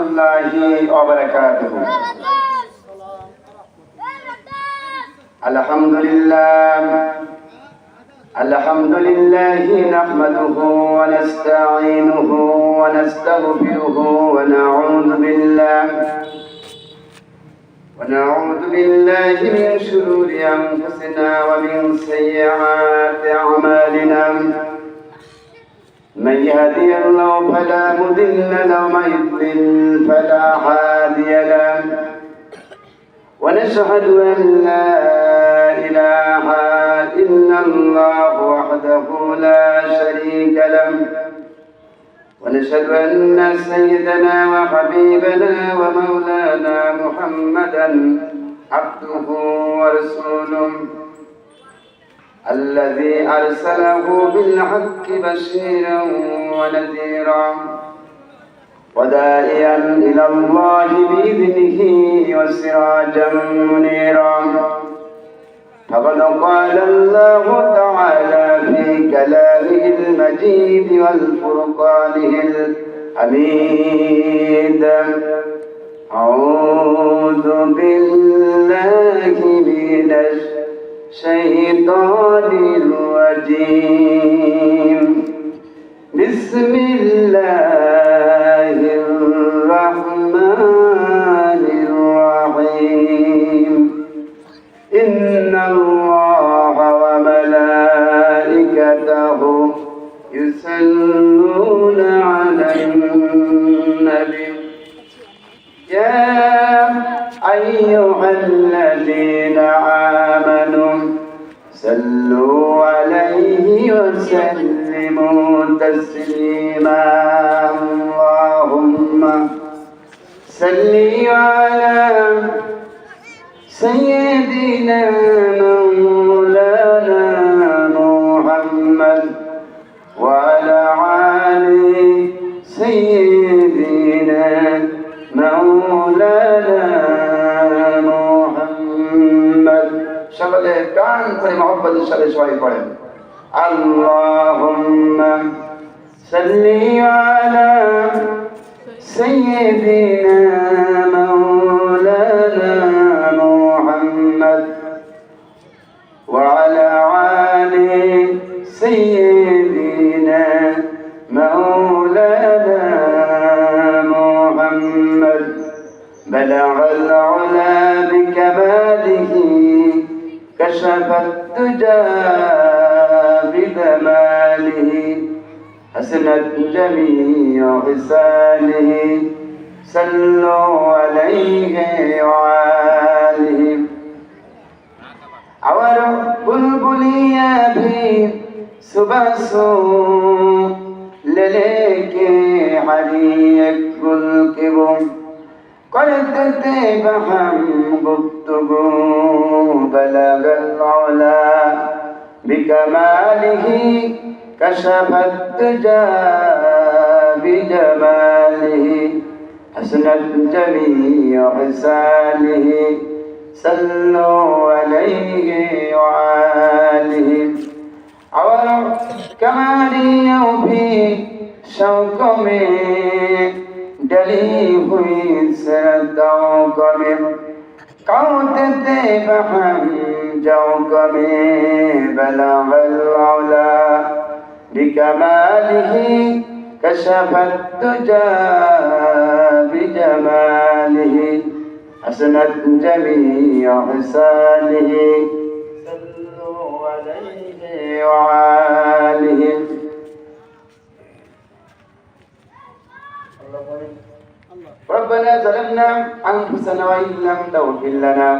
الله وبركاته. الحمد لله نحمده ونستعينه ونستغفره ونعوذ بالله من شرور أنفسنا ومن سيئات أعمالنا. من يهدي الله فلا مضل له ومن يضلل فلا هادي له. ونشهد أن لا إله إلا الله وحده لا شريك له. ونشهد أن سيدنا وحبيبنا ومولانا محمدا عبده ورسوله الذي أرسله بالحق بشيرا ونذيرا وداعيا إلى الله بإذنه وسراجا منيرا. فقد قال الله تعالى في كلامه المجيد والفرقانه الحميد: أعوذ بالله من الشيطان الرجيم. بسم الله الرحمن الرحيم. إن الله وملائكته يصلون على النبي يا أيها الذين آمنوا صلوا عليه وسلموا تسليما. اللهم صل على سيدنا مولانا محمد وعلى آل سيدنا مولانا محمد. সকলে কান করে মহব্বতের সাথে সবাই পড়েন: আল্লাহুম্মা সাল্লি আলা সাইয়্যিদিনা মাওলানা মুহাম্মদ ওয়া আলা আলি সাইয়্যিদিনা মাওলানা মুহাম্মদ। بلغ العلا بكماله كشف الدجى بجماله حسنت جميع خصاله صلوا عليه وآله। और बुलबुलिया भी सुबह सो ले लेके हरी एक गुल के वो करते थे बहम गुफ्तगू। बलगल मौला बिकमालिही कशफत दुजा बिजमालिही हसनत जमीअ हिसालिही सल्लु अलैहि व आलिहि। और कमारियों भी शौक में डली हुई सरदाओं में कौते बहम जौक में। बलगल मौला बिकमालिही कशफत दुजा बिजमालिही हसनत जमीअ हिसालिही सल्लु अलैहि व आलिहि। ربنا ظلمنا أنفسنا وإن لم تغفر لنا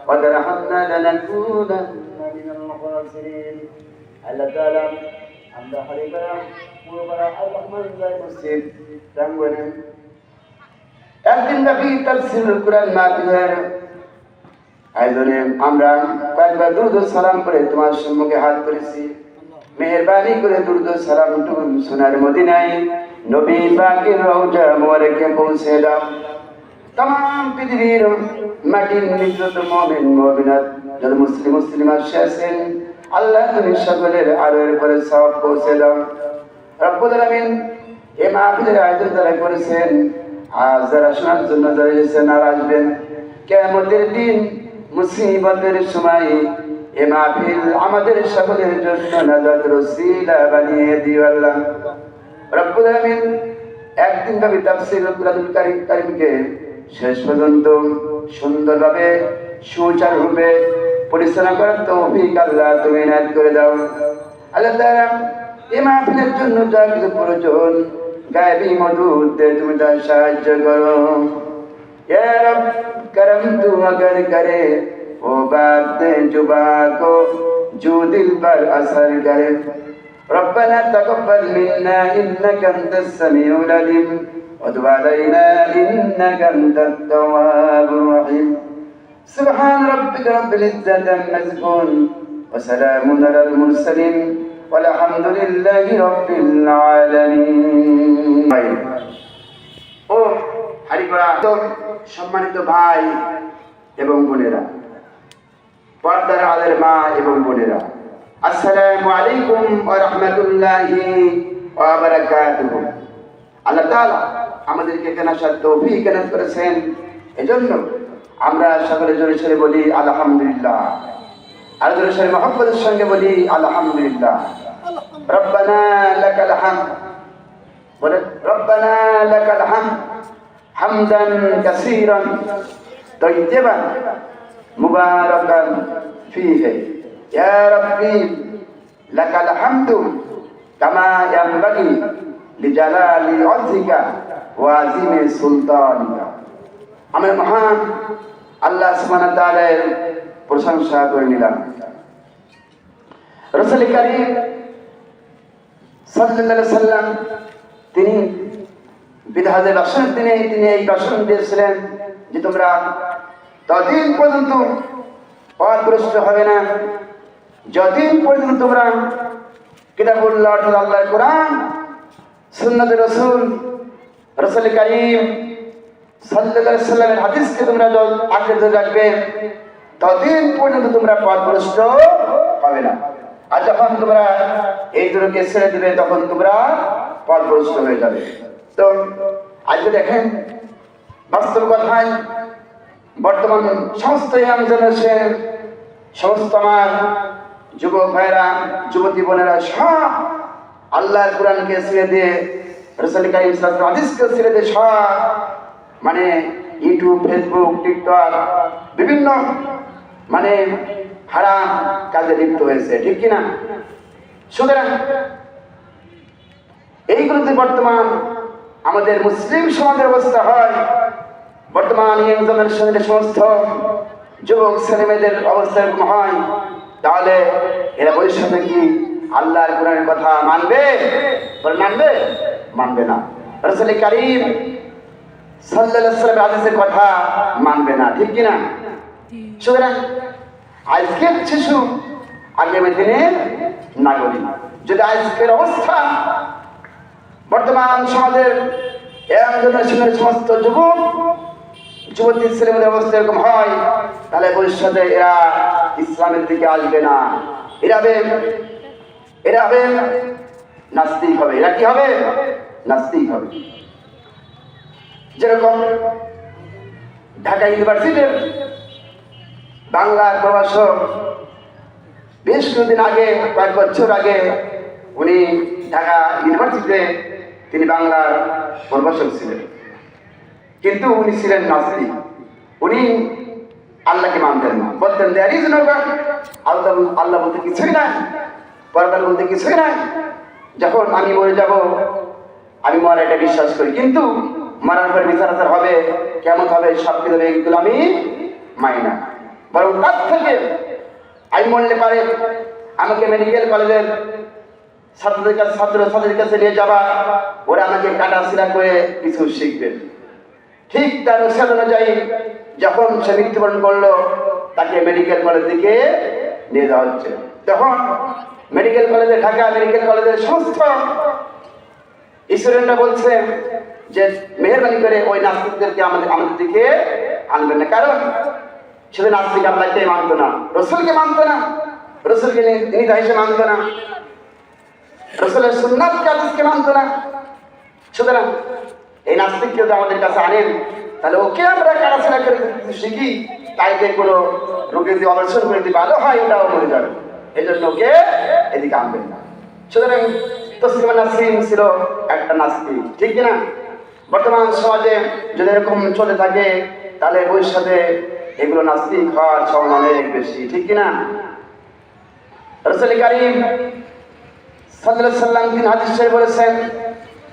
وترحمنا لنكونن من الخاسرين. الله تعالى আমরা হারিবারা পুরোবারা আর রহমান জাই মসজিদ প্রাঙ্গণে একদিন ব্যাপী তাফসীরুল কুরআন মাহফিলের আয়োজনে আমরা কয়েকবার দুরূদ ও সালাম করে তোমার সম্মুখে হাত করেছি। মেহেরবানি করে দুরূদ ও সালামটুকু সোনার মদিনায় নবী পাকের রওজা মোবারকে পৌঁছে দাও। तमाम পৃথিবীর মাটির নিযুত মুমিন মুমিনাত যারা মুসলিম আছেন আল্লাহ তুমি সকলের আলোর পরে সওয়াব পৌঁছে দাও। রব্বুল আলামিন এই মাহফিলের আয়োজন যারা করেছেন আজ যারা শোনার জন্য দাঁড়িয়েছেন আর আসবেন, কিয়ামতের দিন মুসিবতের সময় এ মাহফিল আমাদের সকলের জন্য নাজাতের ওসিলা বানিয়ে দিও আল্লাহ রব্বুল আলামিন। একদিন ভাবে তাফসীরুল কুরআনুল কারীমকে শেষ পর্যন্ত সুন্দরভাবে সুচারুরূপে পরিচালনা করার তৌফিক আল্লাহ তুমি ইনায়াত করে দাও। আল্লাহ তাআলা এই মাহফিলের জন্য যা কিছু প্রয়োজন গায়বী মদুদে তুমি তা সাহায্য করো ইয়া রব। करम तू अगर करे वो बात जुबा को जो दिल पर असर करे। रब्बना तकब्बल मिन्ना इन्नका अंतस समीउल अलीम वतुब अलैना इन्नका अंतत तव्वाबुर रहीम। सुब्हान रब्बिका रब्बिल इज्जति अम्मा यसिफून व सलामुन अलल मुरसलीन वलहमदुलिल्लाहि रब्बिल आलामीन। ও হারিগড়া সম্মানিত ভাই এবং বোনেরা, পর্দার আলের মা এবং বোনেরা, আসসালামু আলাইকুম ওয়া রাহমাতুল্লাহি ওয়া বারাকাতুহু। আল্লাহ তাআলা আমাদেরকে এখানে আসার তৌফিক এনায়েত করেছেন, এজন্য আমরা সকলে জোরে সোরে বলি আলহামদুলিল্লাহ। আর জোরে সোরে মহব্বতের সঙ্গে বলি আলহামদুলিল্লাহ। রব্বানা লাকাল হামদ, বলে রব্বানা লাকাল হামদ হামদান কাসীরান তাইয়িবান মুবারাকান ফীহি। ইয়া রাব্বি লাকাল হামদু কামা ইয়ানবাগি লিজালালি ওয়াজহিকা ওয়া আযীমি সুলতানিকা। আমরা মহান আল্লাহ সুবহানাহু ওয়া তাআলার প্রশংসা করে নিলাম। রাসূল কারীম সাল্লাল্লাহু আলাইহি ওয়াসাল্লাম তিনি বিদাতের ভাষণের দিনে তিনি এই ভাষণ দিয়েছিলেন যে তোমরা ততদিন পর্যন্ত পথভ্রষ্ট হবে না যতদিন পর্যন্ত তোমরা কিতাবুল্লাহ আল্লাহর কোরআন সুন্নাতে রাসূল রাসূল কারীম সাল্লাল্লাহু আলাইহি ওয়াসাল্লামের হাদিসকে তোমরা আঁকড়ে ধরে রাখবে, ততদিন পর্যন্ত তোমরা পথভ্রষ্ট হবে না। আর যখন তোমরা এই দুটোকে ছেড়ে দিবে তখন তোমরা পথভ্রষ্ট হয়ে যাবে। তো আজকে দেখেন বাস্তব কথায় বর্তমান সমস্ত ইয়াং জেনারেশন, সমস্ত আমার যুবক ভাইরা যুবতী বোনেরা সব আল্লাহর কোরআনকে ছেড়ে দিয়ে রাসূল কারীম সাল্লাল্লাহু আলাইহি ওয়াসাল্লাম হাদিসকে ছেড়ে দিয়ে সব মানে ইউটিউব, ফেসবুক, টিকটক বিভিন্ন মানে হারাম কাজে লিপ্ত হয়েছে, ঠিক কিনা? সুতরাং এইগুলোতে বর্তমান আমাদের মুসলিম সমাজের অবস্থা হয়, বর্তমান ইয়াং জেনারেশনের সমস্ত যুবক ছেলেমেয়েদের অবস্থা এরকম হয়, তাহলে এরা ভবিষ্যতে কি আল্লাহর কোরআনের কথা মানবে? মানবে? মানবে না। রাসূল কারীম সাল্লাল্লাহু আলাইহি ওয়াসাল্লামের হাদিসের কথা মানবে না, ঠিক কিনা? সুতরাং আজকের শিশু আগামী দিনের নাগরিক। যদি আজকের অবস্থা বর্তমান সমাজের ইয়াং জেনারেশনের সমস্ত যুবক যুবতী ছেলেমেয়েদের অবস্থা এরকম হয়, তাহলে ভবিষ্যতে এরা ইসলামের দিকে আসবে না, এরা হবে নাস্তিক হবে। এরা কি হবে? নাস্তিক হবে। যেরকম ঢাকা ইউনিভার্সিটির বাংলার প্রভাষক বেশ কিছুদিন আগে, কয়েক বছর আগে উনি ঢাকা ইউনিভার্সিটিতে তিনি বাংলার প্রভাষক ছিলেন, কিন্তু উনি ছিলেন নাস্তিক। উনি আল্লাহকে মানতেন না, বলতেন দেয়ার ইজ নো গড, আল্লাহ বলতে কিছুই নাই, পরকাল বলতে কিছুই নাই। যখন আমি মরে যাব, আমি মরার এটা বিশ্বাস করি, কিন্তু মরার পর বিচার আচার হবে, কেমন হবে, সব কিছু হবে, এগুলো আমি মানি না। বরং তার থেকে আমি মরলে পারে আমাকে মেডিকেল কলেজের ছাত্রদের কাছে নিয়ে যাবা, ওরা আমাকে কাটা ছিঁড়া করে কিছু শিখবেন। ঠিক তার অনুসার অনুযায়ী যখন সে মৃত্যুবরণ করলো, তাকে মেডিকেল কলেজ থেকে নিয়ে যাওয়া হচ্ছে। তখন মেডিকেল কলেজে, ঢাকা মেডিকেল কলেজের সমস্ত স্টুডেন্টরা বলছে যে মেহেরবানি করে ওই নাস্তিকদেরকে আমাদের দিকে আনবেন না, কারণ সেদিন নাস্তিক আল্লাহকে মানতো না, রসুলকে মানতো না, রসুলকে নিদা হিসেবে মানতো না, রসুলের সুন্নাতকে হাদিসকে মানতো না। সুতরাং এই নাস্তিককে যদি আমাদের কাছে আনেন, তাহলে ওকে আমরা কাটাছেড়া করে শিখি, তাই যে কোনো রোগী যদি অপারেশন করে যদি ভালো হয় ওটাও মরে যাবে, এই জন্য ওকে এদিকে আনবেন না। সুতরাং তসলিমা নাসরিন ছিল একটা নাস্তিক, ঠিক কিনা? বর্তমান সমাজে যদি এরকম চলে থাকে তাহলে ভবিষ্যতে এগুলো নাস্তিক হওয়ার সম্ভাবনা অনেক বেশি, ঠিক কিনা? রাসূল কারীম সাল্লাল্লাহু আলাইহি ওয়াসাল্লাম তিনি হাদিস শরীফে বলেছেন,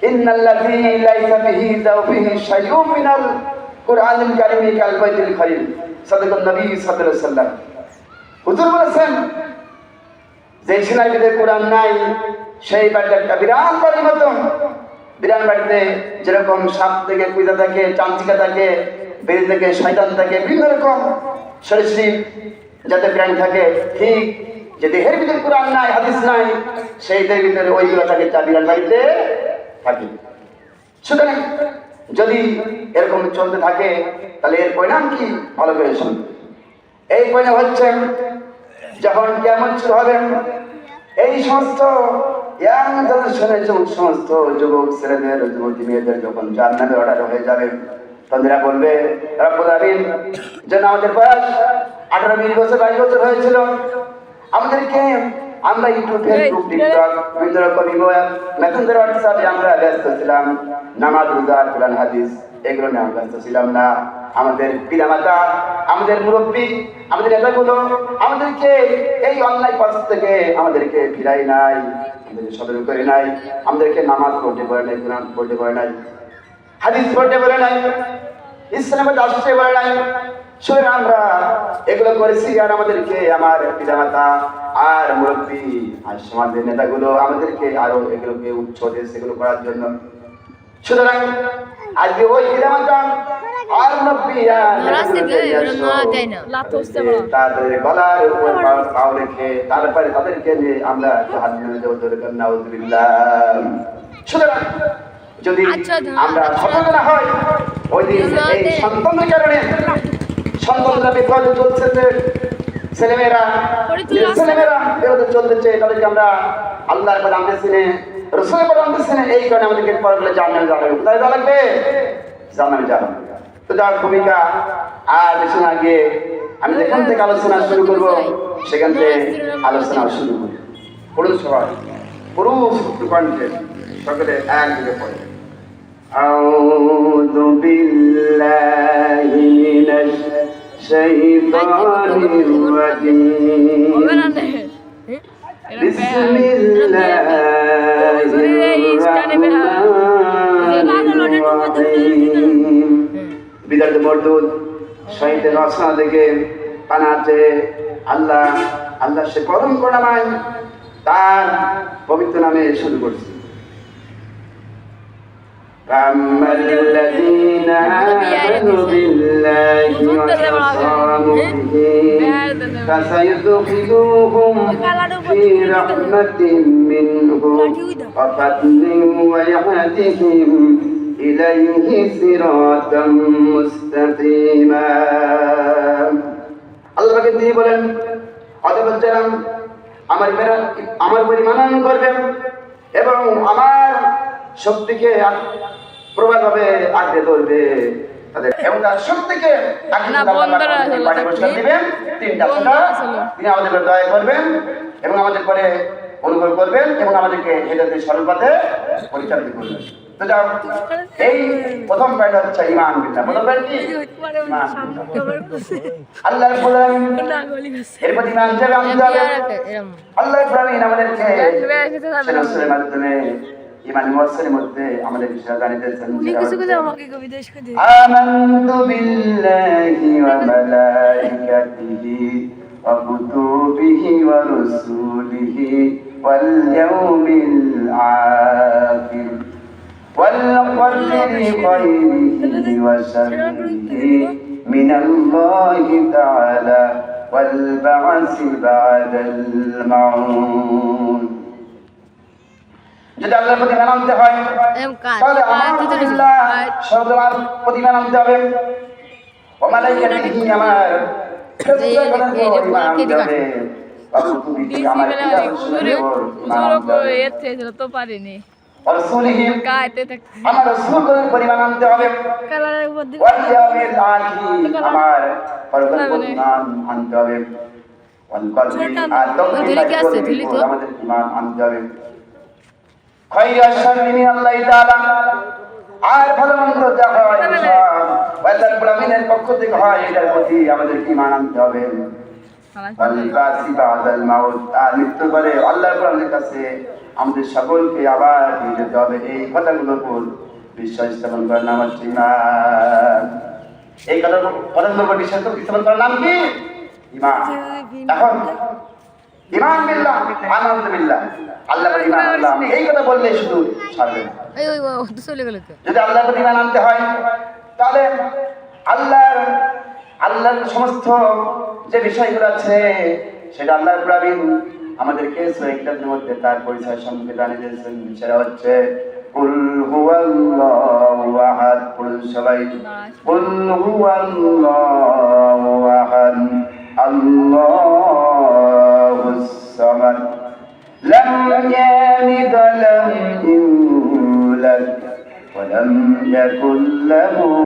ইন্নাল্লাযী লাইসা বিহি যাওফিহি শাইউম মিনাল কুরআনিল কারীমি কাল বাইতুল খারিম, সাদাকান নবী সাল্লাল্লাহু আলাইহি ওয়াসাল্লাম। হুজুর বলেছেন যে সিনাই ভিতরে কোরআন নাই সেই বাড়িটা একটা বিরাট বাড়ির মতো। বিরাট বাড়িতে যেরকম সাপ থেকে কুইজা থাকে, চামচিকা থাকে, বেড়ি থেকে শয়তান থাকে, বিভিন্ন রকম সরীসৃপ যাতে প্রাণী থাকে, ঠিক যে দেহের ভিতরে কোরআন নাই, হাদিস নাই, সেই দেহের ভিতরে ওইগুলো থাকে বিরাট বাড়িতে থাকে। সুতরাং যদি এরকম চলতে থাকে তাহলে এর পরিণাম কি? ভালো করে শুনুন। এই পরিণাম হচ্ছে যখন কেমন শুরু হবে, এই সমস্ত ইয়াং জেনারেশনের সমস্ত যুবক ছেলেদের, যুবতী মেয়েদের যখন জান্নাতের অর্ডার হয়ে যাবে, তাদেরা বলবে রব্বুল আলামিন, যেন আমাদের বয়স 18, 20 বছর, 22 বছর হয়েছিল, আমাদেরকে আমরা ইউটিউব, ফেসবুক, টিকটক, বিভিন্ন রকম মেসেঞ্জার, হোয়াটসঅ্যাপে আমরা ব্যস্ত ছিলাম, নামাজ, রোজা, কোরআন হাদিস এগুলো নিয়ে আমরা ব্যস্ত ছিলাম না। আমাদের পিতামাতা, আমাদের মুরব্বী, আমাদের নেতাগুলো আমাদেরকে এই অন্যায় পথ থেকে আমাদেরকে ফিরাই নাই, আমাদেরকে সতর্ক করে নাই, আমাদেরকে নামাজ পড়তে পারে নাই, কোরআন পড়তে পারে নাই, হাদিস পড়তে পারে নাই, ইসলামের আসতে পারে নাই। সুতরাং আমরা এগুলো করেছি, আর আমাদেরকে আমার পিতামাতা আর মুরব্বী আর সমাজের নেতাগুলো আমাদেরকে আরো এগুলোকে উৎসাহ দিয়েছে এগুলো করার জন্য। সুতরাং আজকে ওই পিতামাতা আর মুরব্বী তাদের গলার উপর পাও রেখে তারপরে তাদেরকে নিয়ে আমরা জাহান্নামে যাব, নাউযুবিল্লাহ। সুতরাং যদি আমরা সতর্ক না হই, ওই দিন এই সন্তানের কারণে সন্তানরা বিপদে চলছে, ছেলেমেয়েরা বিপদে চলতেছে, তাদেরকে আমরা আল্লাহর পথে আনতেছি না, রাসূলের পথে আনতেছি না, এই কারণে আমাদেরকে পরকালে জাহান্নামে যাওয়া লাগবে। কোথায় যাওয়া লাগবে? জাহান্নামে যাওয়া লাগবে। তো যার ভূমিকা আর বেশি না গিয়ে আমি যেখান থেকে আলোচনা শুরু করবো সেখান থেকে আলোচনা শুরু করি। পড়ুন সবাই, পুরুষ কণ্ঠে সকলে একদিকে পড়ে। أعوذ بالله من الشيطان الرجيم بسم الله الرحمن الرحيم বিদাত মরদুদ শহীদের রচনা থেকে পানাতে আল্লাহ আল্লাহ সে পরম করুণাময়, তার পবিত্র নামে শুরু করছি। فأما الذين آمنوا بالله وعصموا به فسيدخلوهم في رحمة منه وفضل ويهديهم إليه صراطا مستقيما। আল্লাহ তিনি বলেন, অতঃপর যারা আমার পরিমাণ করবেন এবং আমার শক্তিকে প্রভাবে আঁকড়ে ধরবে তাদের, এবং তার শক্তিকে দিবেন তিনটা, তিনি আমাদের দয়া করবেন এবং আমাদের পরে অনুভব করবেন এবং আমাদেরকে হেদায়েতের সরল পথে পরিচালিত করবেন। তো যাও, এই প্রথম পয়েন্ট হচ্ছে ঈমান বিল্লাহ। প্রথম পয়েন্ট কি? আল্লাহ বলেন এরপর ঈমান যাবে আল্লাহ ইব্রাহিম আমাদেরকে রাসূলের মাধ্যমে ঈমান মুসলিমের মধ্যে আমাদের বিষয় জানিয়েছেন। আমানতু বিল্লাহি ওয়া মালাইকাতিহি ওয়া কুতুবিহি ওয়া রুসুলিহি ওয়াল ইয়াউমিল আখির ওয়াল কদরি খাইরিহি ওয়া শাররিহি মিনাল্লাহি তাআলা ওয়াল বা'সি বা'দাল মাউন। যদি আল্লাহর প্রতি ঈমান আনতে হয় তাহলে আলহামদুলিল্লাহ সবার প্রতি ঈমান আনতে হবে। ওয়া মালাইকাতিহি আমার রাসূলিহি আমার রাসূলের পরিমাণ আনতে হবে ওয়াল ইয়াউমিল আখির আমার পরকালের ঈমান আনতে হবে ওয়াল কলবি আর তাওহীদ আমাদের ঈমান আনতে হবে খায়রা শাররি মিনাল্লাহি তাআলা আর ভালো মন্দ যা হয় আল্লাহ রাব্বুল আমিনের পক্ষ থেকে হয় এটার প্রতি আমাদের ঈমান আনতে হবে ওয়াল-বাসি বাদাল মাউত আর মৃত্যুর পরে আল্লাহ রাব্বুল আমিনের কাছে আমাদের সকলকে আবার ফিরে যেতে হবে এই কথাগুলোর উপর বিশ্বাস স্থাপন করার নাম হচ্ছে ঈমান এই কথাগুলোর উপর বিশ্বাস স্থাপন করার নাম কি ঈমান এখন ঈমান বিল্লাহ আমানতু বিল্লাহ আল্লাহর ঈমান আনলাম এই কথা বললে শুধু ছাড়বে না যদি আল্লাহর ঈমান আনতে হয় তাহলে আল্লাহর সমস্ত যে বিষয়গুলো আছে সেটা আল্লাহর প্রবীণ আমাদেরকে সূরা ইখলাসের মধ্যে তার পরিচয় সম্পর্কে জানিয়ে দিয়েছেন সেটা হচ্ছে কুল হুয়াল্লাহু আহাদ কুল সবাই কুল হুয়াল্লাহু আহাদ আল্লাহুস সামাদ লাম ইয়ালিদ ওয়া লাম ইউলাদ ওয়া লাম ইয়াকুল লাহু